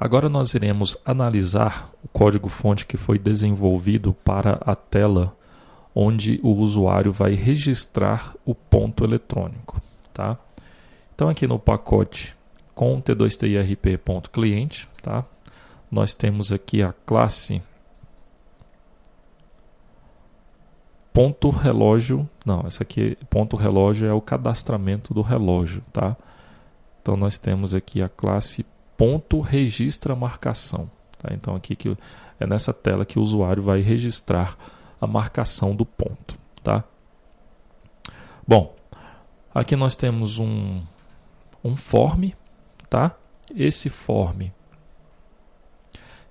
Agora nós iremos analisar o código-fonte que foi desenvolvido para a tela onde o usuário vai registrar o ponto eletrônico. Tá? Então aqui no pacote com t2tirp.cliente, tá? Nós temos aqui a classe ponto relógio, não, essa aqui ponto relógio é o cadastramento do relógio, tá? Então nós temos aqui a classe ponto registra marcação, tá? Então aqui que é nessa tela que o usuário vai registrar a marcação do ponto, tá? Bom, aqui nós temos um form, tá? Esse form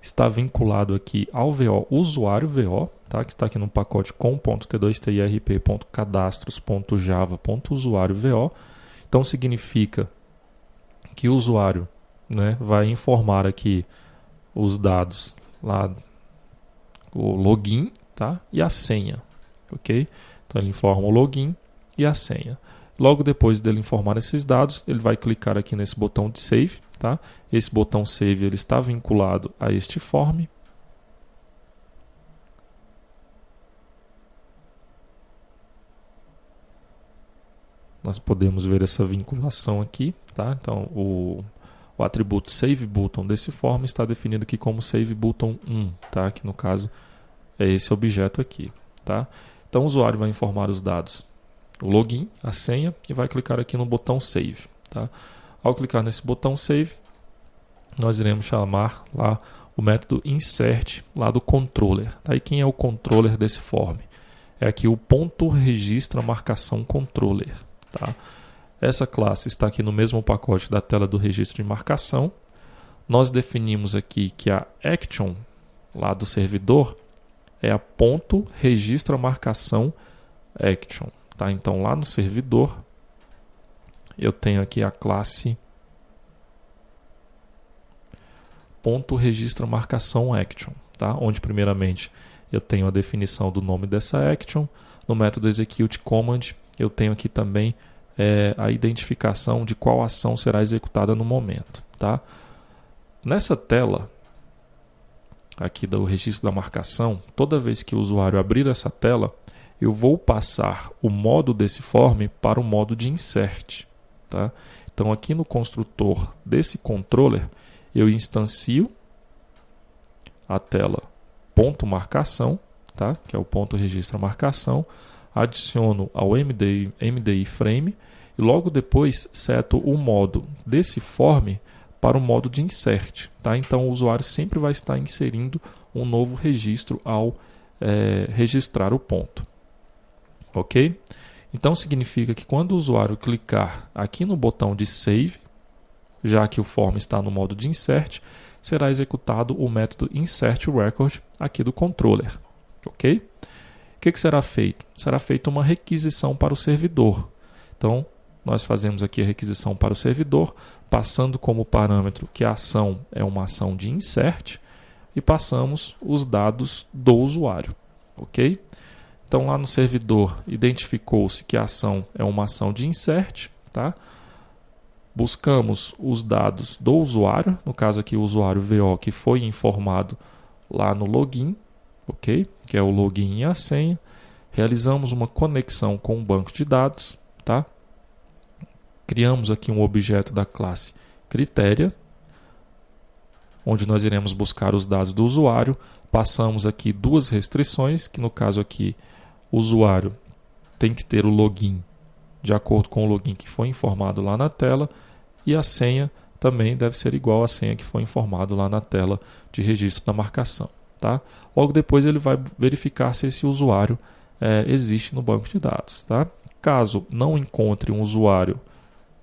está vinculado aqui ao VO usuário VO, tá? Que está aqui no pacote com.t2tirp.cadastros.java.usuário VO. Então significa que o usuário, né, vai informar aqui os dados lá, o login, tá? E a senha, ok? Então ele informa o login e a senha. Logo depois dele informar esses dados, ele vai clicar aqui nesse botão de Save. Tá? Esse botão Save ele está vinculado a este form. Nós podemos ver essa vinculação aqui. Tá? Então, o atributo SaveButton desse form está definido aqui como SaveButton 1, tá? Que no caso é esse objeto aqui. Tá? Então o usuário vai informar os dados, o login, a senha, e vai clicar aqui no botão Save. Tá? Ao clicar nesse botão Save, nós iremos chamar lá o método insert lá do controller. Tá? E quem é o controller desse form? É aqui o ponto registra marcação controller. Tá? Essa classe está aqui no mesmo pacote da tela do registro de marcação. Nós definimos aqui que a action lá do servidor é a ponto registra marcação action. Tá? Então lá no servidor eu tenho aqui a classe ponto registra marcação action, tá? Onde primeiramente eu tenho a definição do nome dessa action. No método execute command eu tenho aqui também a identificação de qual ação será executada no momento, tá? Nessa tela aqui do registro da marcação, toda vez que o usuário abrir essa tela, eu vou passar o modo desse form para o modo de insert. Tá? Então aqui no construtor desse controller eu instancio a tela ponto marcação, tá? Que é o ponto registra marcação, adiciono ao MDI frame e logo depois seto o modo desse form para o modo de insert. Tá? Então o usuário sempre vai estar inserindo um novo registro ao registrar o ponto. Ok? Então significa que quando o usuário clicar aqui no botão de Save, já que o form está no modo de Insert, será executado o método InsertRecord aqui do controller. Ok? O que será feito? Será feita uma requisição para o servidor. Então, nós fazemos aqui a requisição para o servidor, passando como parâmetro que a ação é uma ação de Insert e passamos os dados do usuário. Ok? Então lá no servidor identificou-se que a ação é uma ação de insert, tá? Buscamos os dados do usuário, no caso aqui o usuário VO que foi informado lá no login, ok? Que é o login e a senha. Realizamos uma conexão com o banco de dados, tá? Criamos aqui um objeto da classe Critéria, onde nós iremos buscar os dados do usuário. Passamos aqui duas restrições, que no caso aqui o usuário tem que ter o login de acordo com o login que foi informado lá na tela e a senha também deve ser igual à senha que foi informado lá na tela de registro da marcação. Tá? Logo depois ele vai verificar se esse usuário existe no banco de dados. Tá? Caso não encontre um usuário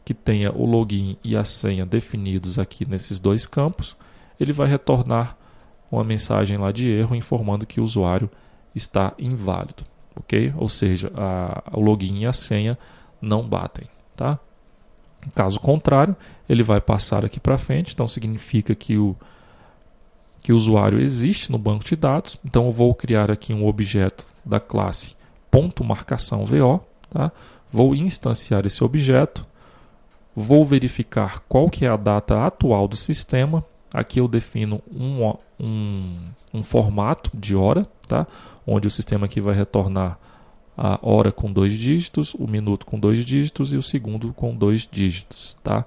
que tenha o login e a senha definidos aqui nesses dois campos, ele vai retornar uma mensagem lá de erro informando que o usuário está inválido. Okay? Ou seja, o login e a senha não batem. Tá? Caso contrário, ele vai passar aqui para frente, então significa que o usuário existe no banco de dados. Então eu vou criar aqui um objeto da classe .marcaçãoVO, tá? Vou instanciar esse objeto, vou verificar qual que é a data atual do sistema Aqui eu defino um formato de hora, tá? Onde o sistema aqui vai retornar a hora com 2 dígitos, o minuto com 2 dígitos e o segundo com 2 dígitos, tá?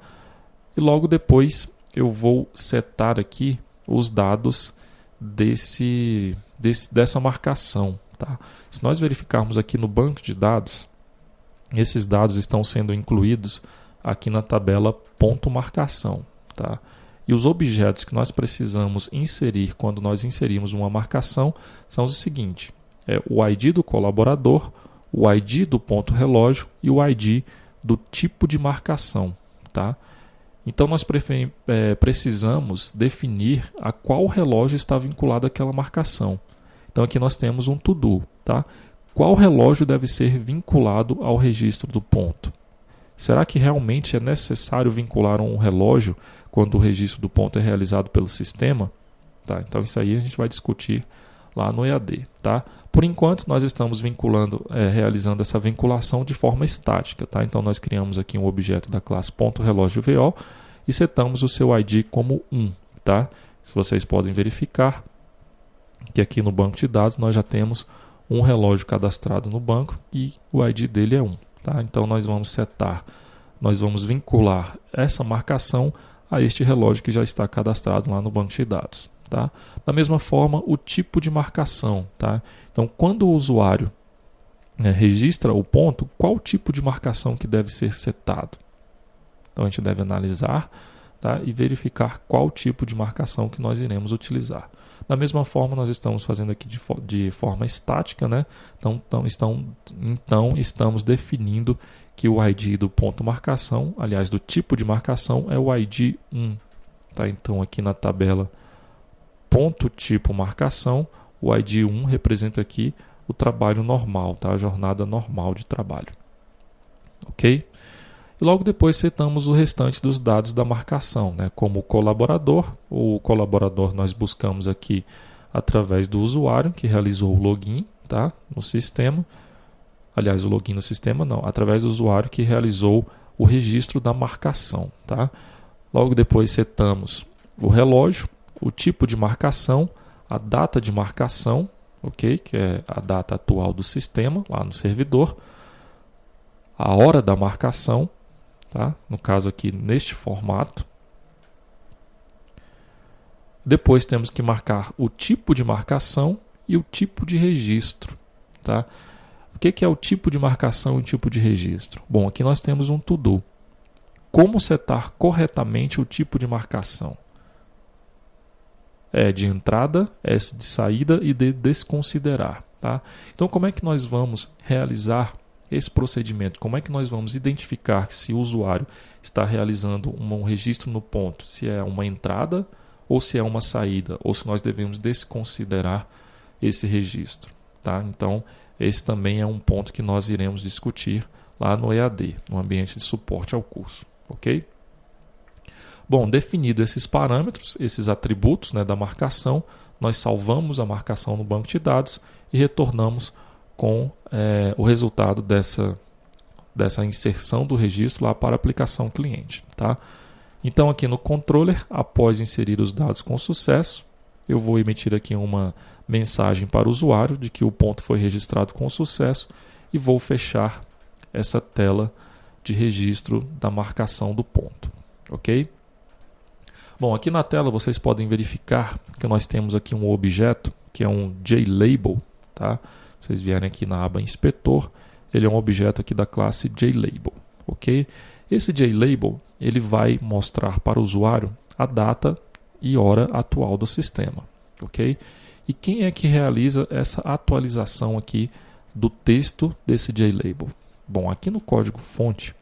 E logo depois eu vou setar aqui os dados dessa marcação, tá? Se nós verificarmos aqui no banco de dados, esses dados estão sendo incluídos aqui na tabela ponto marcação, tá? E os objetos que nós precisamos inserir quando nós inserimos uma marcação são os seguintes: o ID do colaborador, o ID do ponto relógio e o ID do tipo de marcação, tá? Então nós precisamos definir a qual relógio está vinculado àquela marcação. Então aqui nós temos um to-do, tá? Qual relógio deve ser vinculado ao registro do ponto? Será que realmente é necessário vincular um relógio quando o registro do ponto é realizado pelo sistema? Tá? Então isso aí a gente vai discutir lá no EAD. Tá? Por enquanto nós estamos realizando essa vinculação de forma estática. Tá? Então nós criamos aqui um objeto da classe .relógio.vo e setamos o seu ID como 1. Tá? Se vocês podem verificar que aqui no banco de dados nós já temos um relógio cadastrado no banco e o ID dele é 1. Tá? Então nós vamos vincular essa marcação a este relógio que já está cadastrado lá no banco de dados. Tá? Da mesma forma, o tipo de marcação. Tá? Então, quando o usuário registra o ponto, qual tipo de marcação que deve ser setado? Então, a gente deve analisar, tá? E verificar qual tipo de marcação que nós iremos utilizar. Da mesma forma, nós estamos fazendo aqui de forma estática, né? Então, estamos definindo que o ID do ponto marcação, aliás, do tipo de marcação, é o ID 1. Tá? Então, aqui na tabela ponto tipo marcação, o ID 1 representa aqui o trabalho normal, tá? A jornada normal de trabalho. Ok? E logo depois setamos o restante dos dados da marcação, né? Como o colaborador nós buscamos aqui através do usuário que realizou o login, tá? No sistema. Aliás, o login no sistema não, através do usuário que realizou o registro da marcação, tá? Logo depois setamos o relógio, o tipo de marcação, a data de marcação, ok? Que é a data atual do sistema lá no servidor, a hora da marcação, tá? No caso aqui neste formato. Depois temos que marcar o tipo de marcação e o tipo de registro, tá? O que é o tipo de marcação e o tipo de registro? Bom, aqui nós temos um to-do. Como setar corretamente o tipo de marcação? É de entrada, S de saída e de desconsiderar, tá? Então, como é que nós vamos realizar esse procedimento? Como é que nós vamos identificar se o usuário está realizando um registro no ponto? Se é uma entrada ou se é uma saída? Ou se nós devemos desconsiderar esse registro, tá? Então, esse também é um ponto que nós iremos discutir lá no EAD, no ambiente de suporte ao curso, ok? Bom, definido esses parâmetros, esses atributos, né, da marcação, nós salvamos a marcação no banco de dados e retornamos com o resultado dessa inserção do registro lá para a aplicação cliente. Tá? Então aqui no controller, após inserir os dados com sucesso, eu vou emitir aqui uma mensagem para o usuário de que o ponto foi registrado com sucesso e vou fechar essa tela de registro da marcação do ponto. Ok? Bom, aqui na tela vocês podem verificar que nós temos aqui um objeto que é um JLabel, tá? Vocês vierem aqui na aba inspetor, ele é um objeto aqui da classe JLabel, ok? Esse JLabel, ele vai mostrar para o usuário a data e hora atual do sistema, ok? E quem é que realiza essa atualização aqui do texto desse JLabel? Bom, aqui no código fonte,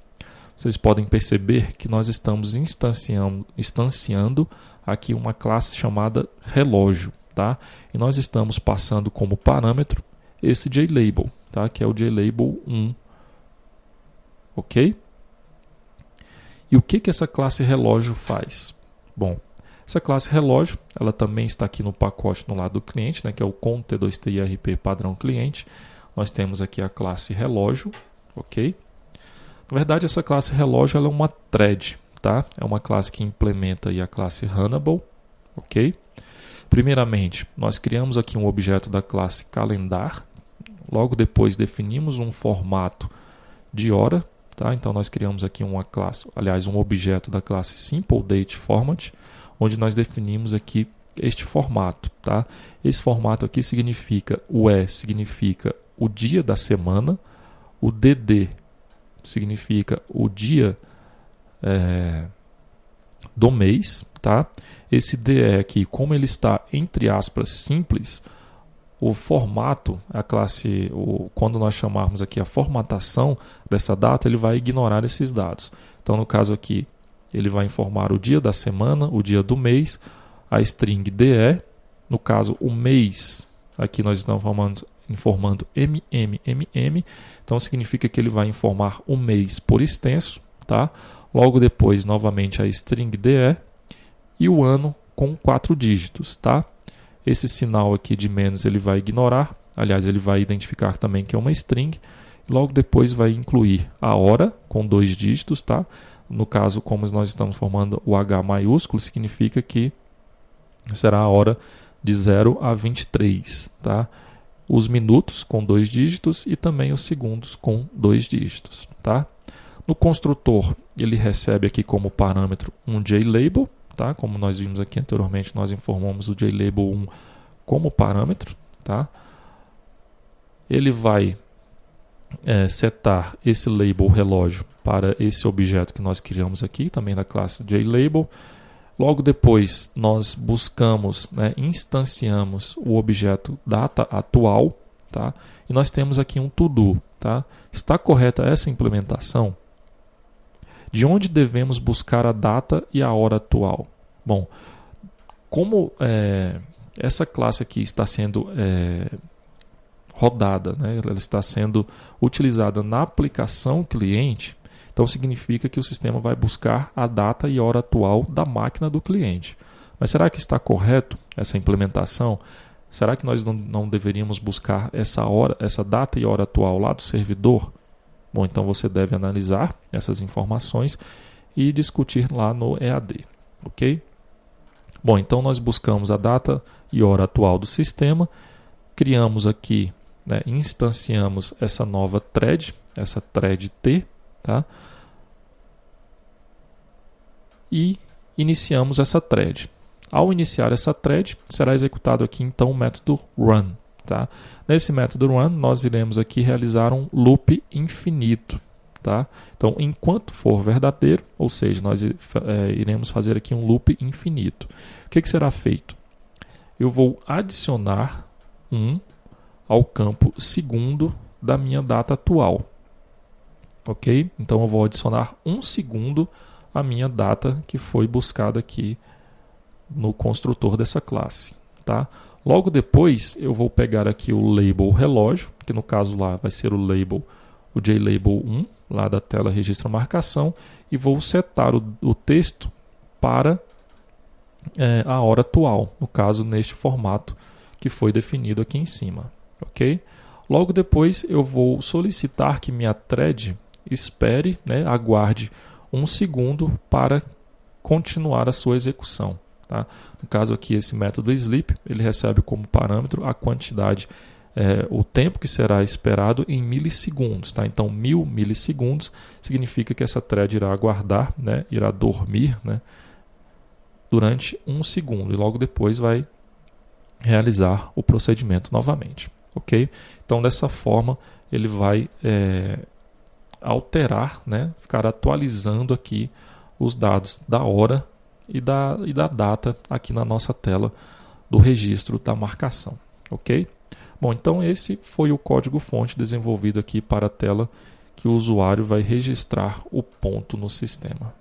vocês podem perceber que nós estamos instanciando aqui uma classe chamada relógio, tá? E nós estamos passando como parâmetro esse JLabel, tá? Que é o JLabel 1, ok? E o que essa classe relógio faz? Bom, essa classe relógio, ela também está aqui no pacote no lado do cliente, né? Que é o com T2TIRP padrão cliente. Nós temos aqui a classe relógio, ok? Na verdade, essa classe relógio ela é uma thread, tá? É uma classe que implementa aí a classe Runnable, ok? Primeiramente, nós criamos aqui um objeto da classe calendar, logo depois definimos um formato de hora, tá? Então nós criamos aqui um objeto da classe SimpleDateFormat, onde nós definimos aqui este formato, tá? Esse formato aqui significa, o E significa o dia da semana, o DD significa o dia do mês, tá? Esse DE aqui, como ele está entre aspas simples, o formato, quando nós chamarmos aqui a formatação dessa data, ele vai ignorar esses dados. Então, no caso aqui, ele vai informar o dia da semana, o dia do mês, a string DE, no caso o mês, aqui nós estamos informando MMMM, então significa que ele vai informar o mês por extenso, tá? Logo depois, novamente, a string DE e o ano com 4 dígitos, tá? Esse sinal aqui de menos ele vai ignorar, aliás, ele vai identificar também que é uma string, e logo depois vai incluir a hora com 2 dígitos, tá? No caso, como nós estamos formando o H maiúsculo, significa que será a hora de 0 a 23, tá? Os minutos com 2 dígitos e também os segundos com 2 dígitos, tá? No construtor, ele recebe aqui como parâmetro um JLabel, tá? Como nós vimos aqui anteriormente, nós informamos o JLabel1 como parâmetro, tá? Ele vai setar esse label relógio para esse objeto que nós criamos aqui, também da classe JLabel. Logo depois, nós buscamos, instanciamos o objeto data atual, tá? E nós temos aqui um to-do, tá? Está correta essa implementação? De onde devemos buscar a data e a hora atual? Bom, como essa classe aqui está sendo rodada, ela está sendo utilizada na aplicação cliente, então significa que o sistema vai buscar a data e hora atual da máquina do cliente. Mas será que está correto essa implementação? Será que nós não deveríamos buscar essa data e hora atual lá do servidor? Bom, então você deve analisar essas informações e discutir lá no EAD, ok? Bom, então nós buscamos a data e hora atual do sistema, criamos aqui, instanciamos essa nova thread, essa thread T, tá? E iniciamos essa thread. Ao iniciar essa thread, será executado aqui então o método run. Tá? Nesse método run, nós iremos aqui realizar um loop infinito. Tá? Então, enquanto for verdadeiro, ou seja, nós iremos fazer aqui um loop infinito. O que será feito? Eu vou adicionar 1 ao campo segundo da minha data atual. Ok? Então, eu vou adicionar 1 segundo à minha data que foi buscada aqui no construtor dessa classe. Tá? Logo depois, eu vou pegar aqui o label relógio, que no caso lá vai ser o JLabel1, lá da tela registra marcação, e vou setar o texto para a hora atual, no caso neste formato que foi definido aqui em cima. Ok? Logo depois, eu vou solicitar que minha thread espere, aguarde 1 segundo para continuar a sua execução. Tá? No caso aqui, esse método sleep, ele recebe como parâmetro a quantidade, o tempo que será esperado em milissegundos. Tá? Então, 1000 milissegundos significa que essa thread irá aguardar, irá dormir durante 1 segundo e logo depois vai realizar o procedimento novamente. Ok? Então, dessa forma, ele vai alterar, ficar atualizando aqui os dados da hora e da data aqui na nossa tela do registro da marcação, ok? Bom, então esse foi o código-fonte desenvolvido aqui para a tela que o usuário vai registrar o ponto no sistema.